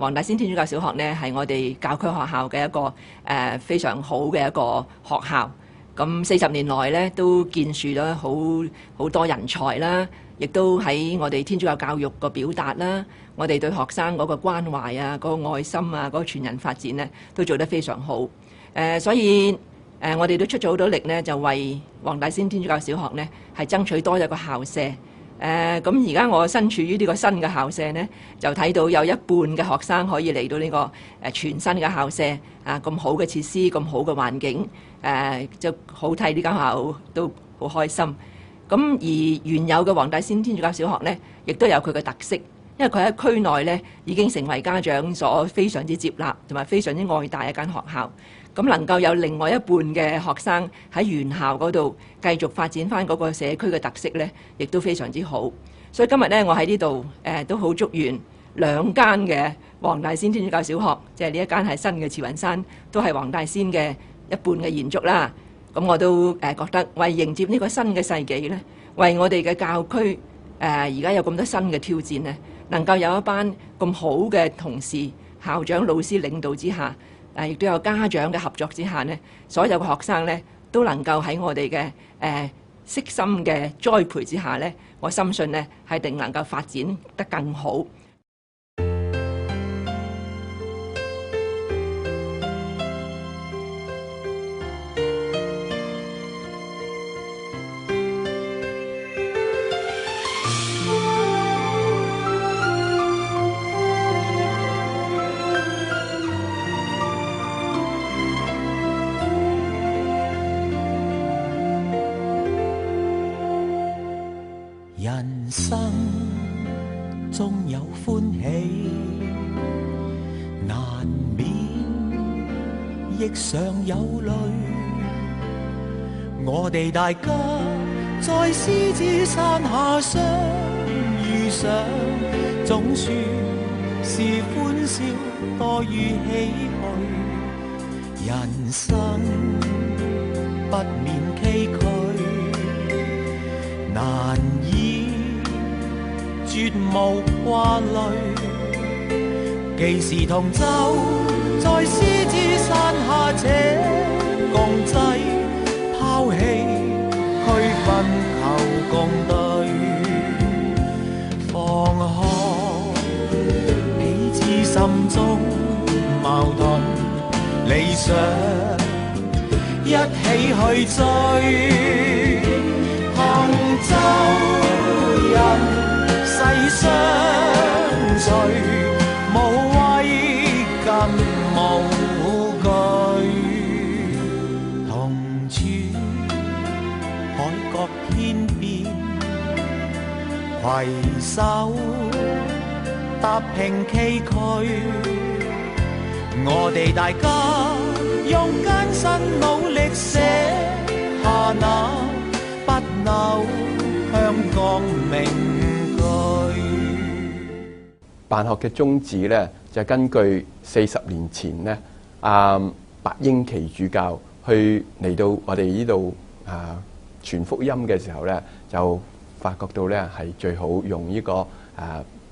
黃大仙天主教小學呢係我哋教區學校嘅一個非常好嘅一個學校。咁40年來呢都建樹咗好多人才啦，亦都喺我哋天主教教育個表達啦，我哋對學生嗰個關懷啊、嗰個愛心啊、嗰個全人發展呢都做得非常好。所以我哋都出咗好多力呢，就為黃大仙天主教小學呢係爭取多一個校舍。咁而家我身處於呢個新嘅校舍呢，就睇到有一半嘅學生可以嚟到呢個全新嘅校舍啊，咁好嘅設施，咁好嘅環境，就好睇呢間學校都好開心。咁而原有嘅黃大仙天主教小學呢，亦都有佢嘅特色，因為佢喺區內呢已經成為家長所非常之接納同埋非常之愛戴一間學校。咁能夠有另外一半嘅學生喺原校嗰度繼續發展翻嗰個社區嘅特色呢，亦都非常之好。所以今日呢，我喺呢度都好祝願兩間嘅黃大仙天主教小學，即係呢一間係新嘅慈雲山，都係黃大仙嘅一半嘅延續啦。咁我都覺得為迎接呢個新嘅世紀呢，為我哋嘅教區而家有咁多新嘅挑戰呢，能夠有一班咁好嘅同事、校長、老師領導之下，亦都有家長嘅合作之下呢，所有嘅學生呢都能夠喺我哋嘅悉心嘅栽培之下呢，我深信呢係定能夠發展得更好。人生中有歡喜，難免亦常有淚。我哋大家在獅子山下相遇上，總算是歡笑多於唏噓。人生不免崎嶇，難以絕無掛慮，既是同舟在獅子山下這共濟，拋棄區分求共對，放開彼此心中矛盾，理想一起去追，同舟人世相隨，無畏更無懼，同處海角天邊，攜手踏平崎嶇。我哋大家用艱辛努力寫下那不朽香港名句。辦學嘅宗旨咧，就根據40年前咧，白英奇主教去嚟到我哋呢度傳福音嘅時候咧，就發覺到咧係最好用呢個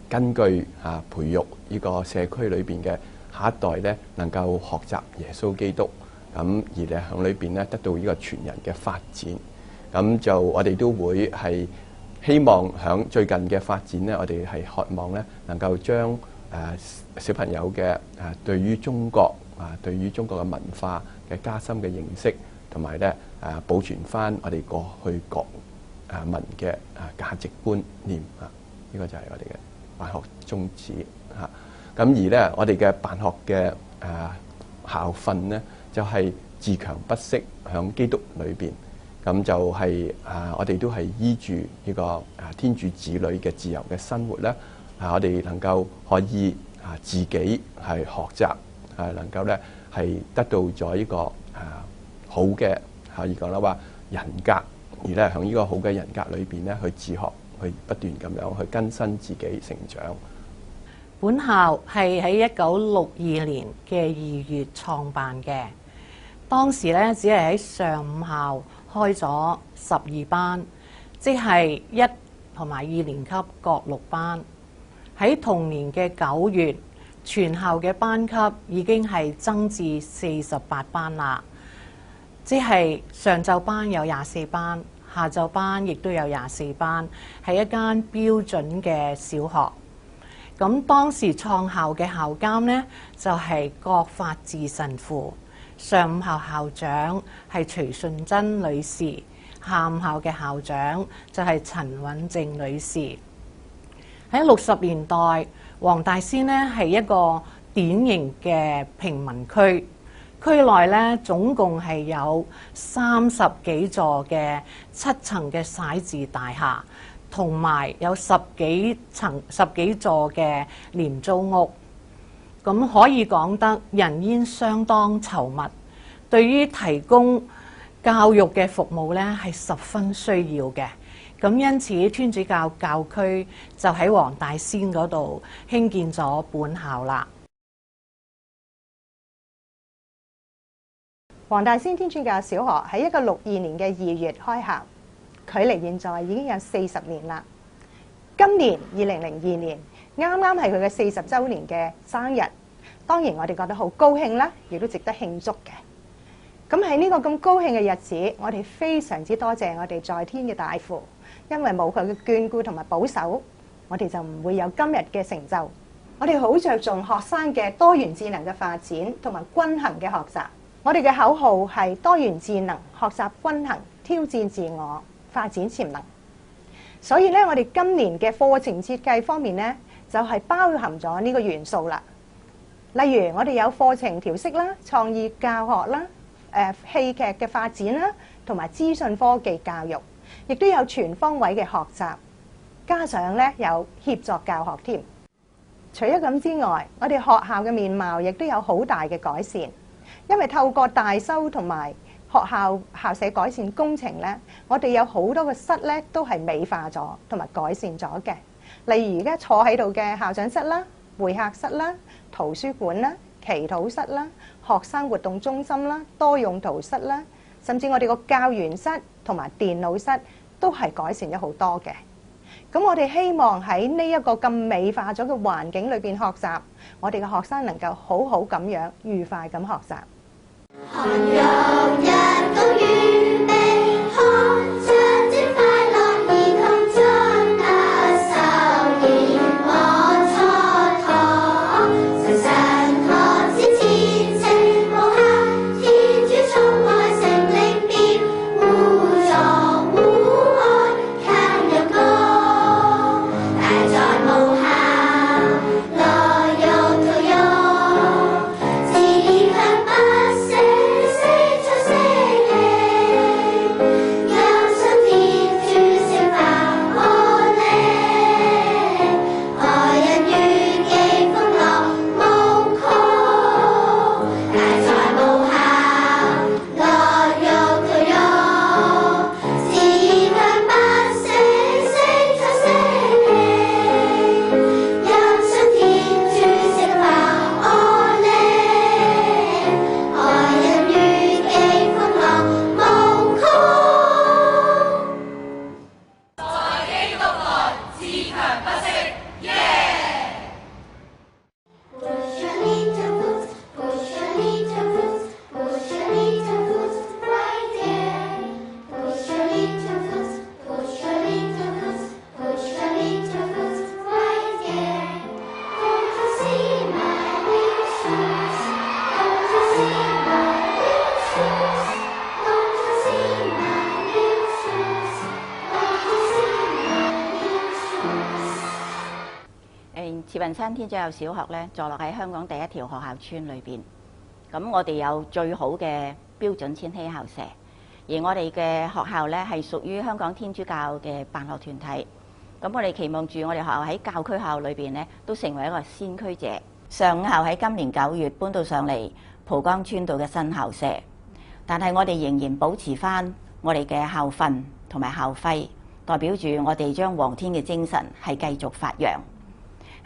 根據培育呢個社區裏邊嘅下一代咧，能夠學習耶穌基督，咁而咧響裏邊咧得到呢個全人嘅發展。咁就我哋都會係希望響最近嘅發展咧，我哋係渴望咧能夠將小朋友嘅對於中國對於中國嘅文化嘅加深嘅認識，同埋咧保存翻我哋過去國民嘅價值觀念呢個就係我哋嘅辦學宗旨嚇。咁而咧我哋嘅辦學嘅校訓咧就係自強不息響基督裏邊。咁就係我哋都係依住呢個天主子女嘅自由嘅生活咧，我哋能夠可以自己係學習，能夠咧係得到咗呢個好嘅可以講啦話人格，而咧喺呢個好嘅人格裏邊咧去自學，去不斷咁樣去更新自己成長。本校係喺1962年嘅2月創辦嘅，當時咧只係喺上午校開咗12班，即係1同埋2年級各6班。喺同年嘅9月，全校嘅班級已經係增至48班啦，即係上晝班有24班，下晝班亦都有24班，係一間標準嘅小學。咁當時創校嘅校監呢，就係郭法治神父，上午校校長係徐順珍女士，下午校嘅校長就係陳允靜女士。喺60年代，黃大仙呢係一個典型嘅平民區，區內呢總共係有30幾座嘅7層嘅徙置大廈，同埋有10幾座嘅廉租屋。咁可以講得人煙相當稠密，對於提供教育嘅服務呢係十分需要嘅。咁因此天主教教區就喺黃大仙嗰度興建咗本校啦。黃大仙天主教小學喺1962年嘅2月開校，距離現在已經有40年啦。今年2002年啱啱係佢嘅40週年嘅生日，當然我哋覺得好高興啦，亦都值得慶祝嘅。咁喺呢個咁高興嘅日子，我哋非常之多謝我哋在天嘅大父，因為冇佢嘅眷顧同埋保守，我哋就唔會有今日嘅成就。我哋好着重學生嘅多元智能嘅發展同埋均衡嘅學習。我哋嘅口號係多元智能，學習均衡，挑戰自我，發展潛能。所以咧，我哋今年嘅課程設計方面咧，就係包含咗呢個元素啦。例如我哋有課程調適啦、創意教學啦、戲劇嘅發展啦，同埋資訊科技教育，亦都有全方位嘅學習，加上咧有協作教學添。除咗咁之外，我哋學校嘅面貌亦都有好大嘅改善，因為透過大修同埋學校校舍改善工程咧，我哋有好多個室咧都係美化咗同埋改善咗嘅。例如而家坐喺度嘅校長室啦、會客室啦、圖書館啦、祈禱室啦、學生活動中心啦、多用途室啦，甚至我哋個教員室同埋電腦室都係改善咗好多嘅。咁我哋希望喺呢一個咁美化咗嘅環境裏邊學習，我哋嘅學生能夠好好咁樣愉快咁學習。寒有日光預備學着的快樂兒童將那受驗我蹉跎，神神學子前程無限，天主寵愛成靈變，互助互愛靠有光，大在無限，來用途用，志向不息。慈雲山天主教小學咧，坐落喺香港第一條學校村裏邊。咁我哋有最好嘅標準千禧校舍，而我哋嘅學校咧係屬於香港天主教嘅辦學團體。咁我哋期望住我哋學校喺教區校裏邊咧，都成為一個先驅者。上午校喺今年9月搬到上嚟蒲崗村道嘅新校舍，但係我哋仍然保持翻我哋嘅校訓同埋校徽，代表住我哋將皇天嘅精神係繼續發揚。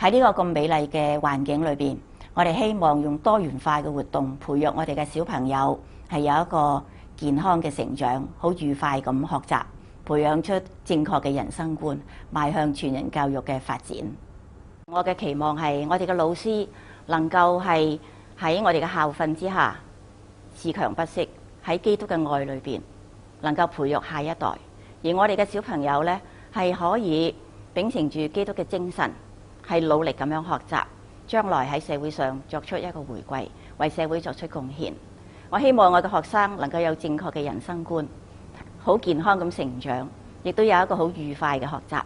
喺呢個咁美麗嘅環境裏邊，我哋希望用多元化嘅活動培育我哋嘅小朋友係有一個健康嘅成長，好愉快咁學習，培養出正確嘅人生觀，邁向全人教育嘅發展。我嘅期望係我哋嘅老師能夠係喺我哋嘅校訓之下，自強不息，喺基督嘅愛裏邊，能夠培育下一代。而我哋嘅小朋友呢，係可以秉承住基督嘅精神，係努力咁樣學習，將來喺社會上作出一個回饋，為社會作出貢獻。我希望我嘅學生能夠有正確嘅人生觀，好健康咁成長，亦都有一個好愉快嘅學習。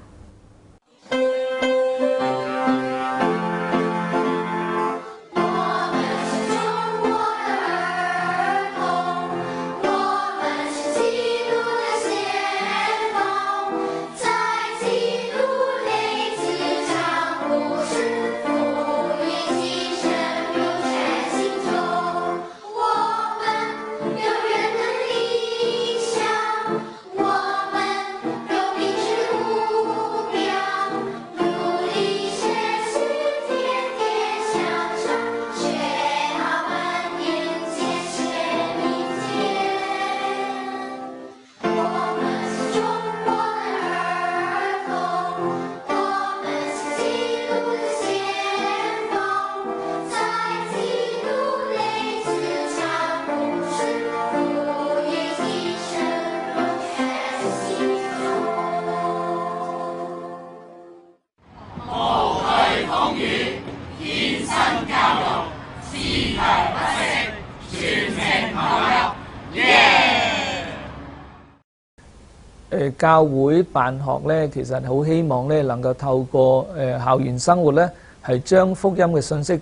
教會辦學咧，其實好希望咧能夠透過校園生活咧，係將福音嘅信息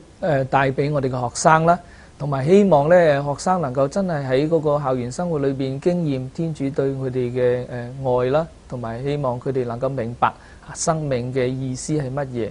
帶俾我哋嘅學生啦，同埋希望咧學生能夠真係喺嗰個校園生活裏邊經驗天主對佢哋嘅愛啦，同埋希望佢哋能夠明白生命嘅意思係乜嘢。